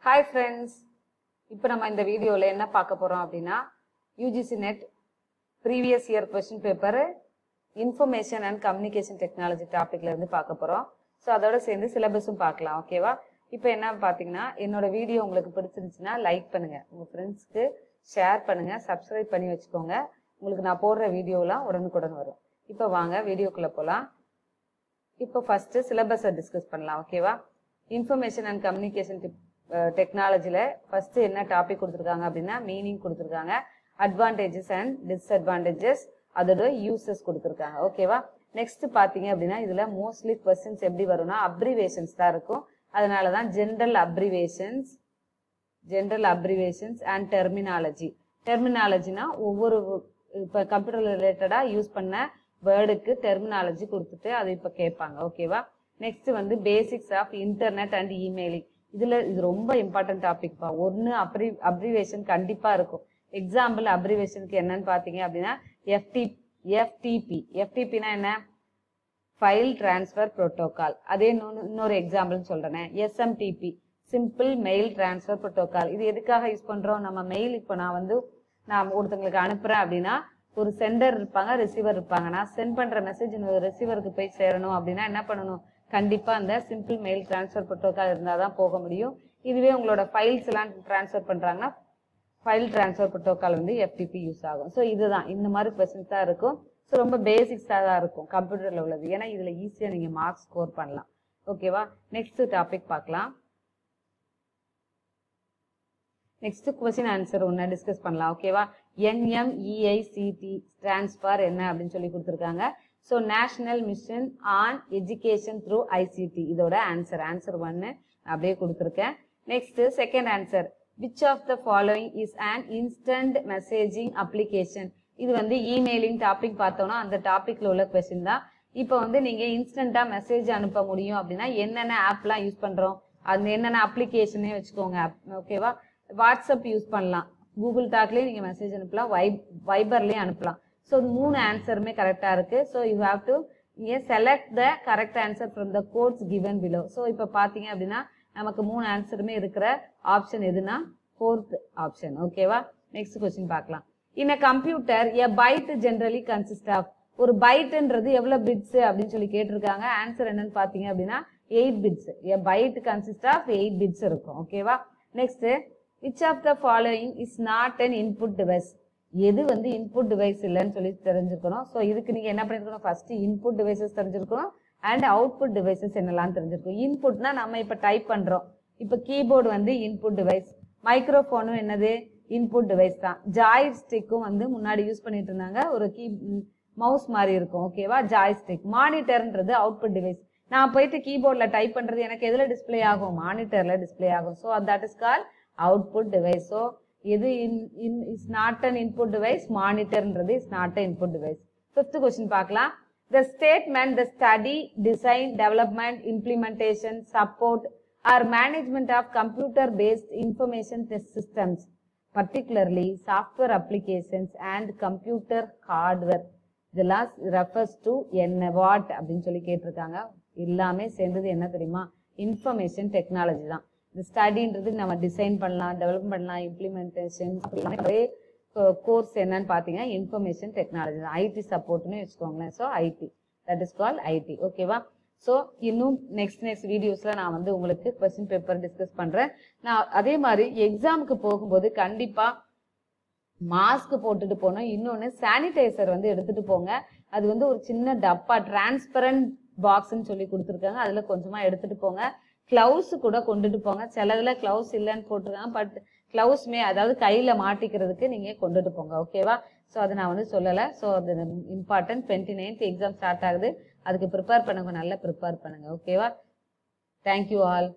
Hi friends, இப்போ நம்ம இந்த வீடியோல என்ன பார்க்க போறோம் அப்படினா UGC NET previous year question paper information and communication technology டாபிக்ல இருந்து பார்க்க போறோம். சோ அதோட சேர்ந்து சிலபஸும் பார்க்கலாம். ஓகேவா? இப்போ என்ன பாத்தீங்கன்னா என்னோட வீடியோ உங்களுக்கு பிடிச்சிருந்துச்சுனா லைக் பண்ணுங்க. உங்க फ्रेंड्सக்கு ஷேர் பண்ணுங்க, Subscribe பண்ணி வெச்சுக்கோங்க. உங்களுக்கு நான் போடுற வீடியோலாம் உடனுக்குடன் வரும். இப்போ வாங்க வீடியோக்குள்ள போலாம். இப்போ ஃபர்ஸ்ட் சிலபஸை டிஸ்கஸ் பண்ணலாம். ஓகேவா? information and communication டெக்னாலஜில ஃபர்ஸ்ட் என்ன டாபிக் கொடுத்திருக்காங்க அப்படினா மீனிங் கொடுத்திருக்காங்க, அட்வான்டேஜஸ் அண்ட் டிஸ்அட்வான்டேஜஸ், அதோட யூசஸ் கொடுத்திருக்காங்க. ஓகேவா? நெக்ஸ்ட் பாத்தீங்க அப்படினா இதுல மோஸ்ட்லி क्वेश्चंस எப்படி வரும்னா அப்ரிவேஷன்ஸ் தான் இருக்கும். அதனால தான் ஜெனரல் அப்ரிவேஷன்ஸ் அண்ட் டெர்மினாலஜினா ஒவ்வொரு இப்ப கம்ப்யூட்டர் ரிலேட்டடா யூஸ் பண்ண வேர்டுக்கு டெர்மினாலஜி கொடுத்துட்டு அதை இப்ப கேட்பாங்க. ஓகேவா? நெக்ஸ்ட் வந்து பேசிக்ஸ் ஆஃப் இன்டர்நெட் அண்ட் இமெயிலிங். இதுல இது ரொம்ப இம்பார்ட்டன்ட் டாபிக் பா. ஒன்னு அப்ரிவேஷன் கண்டிப்பா இருக்கும். எக்ஸாம்பிள் அப்ரிவேஷனுக்கு என்னன்னு பாத்தீங்க அப்படின்னா FTP னா என்ன? File transfer protocol. அதே இன்னொரு எக்ஸாம்பிள் சொல்றேன், SMTP simple mail transfer protocol. இது எதுக்காக யூஸ் பண்றோம்? நம்ம மெயில் இப்போ நான் ஒருத்தங்களுக்கு அனுப்புறேன் அப்படின்னா ஒரு சென்டர் இருப்பாங்க, ரிசீவர் இருப்பாங்க. நான் சென்ட் பண்ற மெசேஜ் ரிசீவருக்கு போய் சேரணும் அப்படின்னா என்ன பண்ணணும்? கண்டிப்பா அந்த சிம்பிள் மெயில் டிரான்ஸ்ஃபர் புரோட்டோகால் இருந்தாதான் போக முடியும். இதுவே உங்களோட ஃபைல்ஸ் எல்லாம் டிரான்ஸ்ஃபர் பண்றாங்கன்னா ஃபைல் டிரான்ஸ்ஃபர் புரோட்டோகால் வந்து FTP யூஸ் ஆகும். ஸோ இதுதான் இந்த மாதிரி கொஸ்டின்ஸ் தான் இருக்கும். ஸோ ரொம்ப பேசிக்ஸா தான் இருக்கும் கம்ப்யூட்டர்ல உள்ளது. ஏன்னா இதுல ஈஸியா நீங்க மார்க்ஸ் ஸ்கோர் பண்ணலாம். ஓகேவா? நெக்ஸ்ட் டாபிக் பார்க்கலாம். நெக்ஸ்ட் கொஸ்டின் ஆன்சர் ஒன்னு டிஸ்கஸ் பண்ணலாம். ஓகேவா? NMEICT ஸ்டாண்ட்ஸ் ஃபார் என்ன அப்படின்னு சொல்லி கொடுத்துருக்காங்க. So national mission on education through ICT. இதோட ஆன்சர் 1 அப்படியே கொடுத்துருக்கேன். Next second answer, which of the following is an instant messaging application. இது வந்து இமெயிலிங் டாபிக் பார்த்தோம்னா அந்த டாபிக்ல உள்ள கொஸ்டின் தான். இப்போ வந்து நீங்க இன்ஸ்டன்டா மெசேஜ் அனுப்ப முடியும் அப்படின்னா என்னென்ன ஆப்லாம் யூஸ் பண்றோம், அந்த என்னென்ன அப்ளிகேஷனே வச்சுக்கோங்க. ஓகேவா? வாட்ஸ்அப் யூஸ் பண்ணலாம், கூகுள் டாக்லயே நீங்க மெசேஜ் அனுப்பலாம், வைபர்லயே அனுப்பலாம். ஸோ 3 ஆன்சருமே கரெக்டா இருக்கு. ஸோ யூ ஹாவ் டு இங்கே select the correct answer from the codes given below. So இப்போ பாத்தீங்க அப்படின்னா நமக்கு 3 ஆன்சருமே இருக்கிற ஆப்ஷன் எதுனா 4th ஆப்ஷன். ஓகேவா? நெக்ஸ்ட் கொஸ்டின் பார்க்கலாம். In a computer a byte generally consist of. ஒரு பைட்ன்றது எவ்வளவு பிட்ஸ் அப்படின்னு சொல்லி கேட்டிருக்காங்க. ஆன்சர் என்னன்னு பாத்தீங்க அப்படின்னா 8 bits. A byte consist of 8 bits இருக்கும். ஓகேவா? Next, which of the following is not an input device. எது வந்து இன்புட் டிவைஸ் இல்லைன்னு சொல்லி தெரிஞ்சிருக்கணும். ஸோ இதுக்கு நீங்க என்ன பண்ணிருக்கணும்? ஃபர்ஸ்ட் இன்புட் டிவைசஸ் தெரிஞ்சிருக்கணும் அண்ட் அவுட்புட் டிவைசஸ் என்னெல்லாம் தெரிஞ்சிருக்கும். இன்புட்னா நம்ம இப்ப டைப் பண்றோம். இப்ப கீபோர்டு வந்து இன்புட் டிவைஸ், மைக்ரோஃபோனும் என்னது? இன்புட் டிவைஸ் தான். ஜாய்ஸ்டிக்கும் வந்து முன்னாடி யூஸ் பண்ணிட்டு இருந்தாங்க, ஒரு மவுஸ் மாதிரி இருக்கும். ஓகேவா? ஜாய்ஸ்டிக். மானிட்டர்ன்றது அவுட்புட் டிவைஸ். நான் போயிட்டு கீபோர்ட்ல டைப் பண்றது எனக்கு எதுல டிஸ்பிளே ஆகும்? மானிட்டர்ல டிஸ்பிளே ஆகும். So that is call output device. So எது is not an input device? மானிட்டர்ன்றது is not an input device. 5th question பார்க்கலாம். The statement, the study, design, development, implementation, support or management of computer-based information systems, particularly software applications and computer hardware, இதெல்லாம் refers to என்ன what அப்படின்னு சொல்லி கேட்டிருக்காங்க. எல்லாமே சேர்ந்தது என்ன தெரியுமா? இன்ஃபர்மேஷன் டெக்னாலஜி தான். இந்த ஸ்டடின்றது நம்ம டிசைன் பண்ணலாம், டெவலப் பண்ணலாம், இம்ப்ளிமெண்டேஷன் கோர்ஸ் என்னன்னு பாத்தீங்கன்னா இன்ஃபர்மேஷன் டெக்னாலஜி தான். IT சப்போர்ட்னு வச்சுக்கோங்களேன். So IT, that is call IT. ஓகேவா? ஸோ இன்னும் நெக்ஸ்ட் வீடியோஸ்ல நான் வந்து உங்களுக்கு கொஸ்டின் பேப்பர் டிஸ்கஸ் பண்றேன். நான் அதே மாதிரி எக்ஸாமுக்கு போகும்போது கண்டிப்பா மாஸ்க் போட்டுட்டு போனோம். இன்னொன்னு சானிடைசர் வந்து எடுத்துட்டு போங்க. அது வந்து ஒரு சின்ன டப்பா டிரான்ஸ்பரண்ட் பாக்ஸ்ன்னு சொல்லி கொடுத்துருக்காங்க, அதுல கொஞ்சமா எடுத்துட்டு போங்க. கிளவுஸ் கூட கொண்டுட்டு போங்க. சிலதுல கிளவுஸ் இல்லைன்னு போட்டிருக்காங்க, பட் கிளவுஸ்மே அதாவது கையில மாட்டிக்கிறதுக்கு நீங்க கொண்டுட்டு போங்க. ஓகேவா? ஸோ அதை நான் வந்து சொல்லலை. ஸோ அது இம்பார்ட்டன்ட். 29th எக்ஸாம் ஸ்டார்ட் ஆகுது, அதுக்கு ப்ரிப்பேர் பண்ணுங்க, நல்லா ப்ரிப்பேர் பண்ணுங்க. ஓகேவா? Thank you all.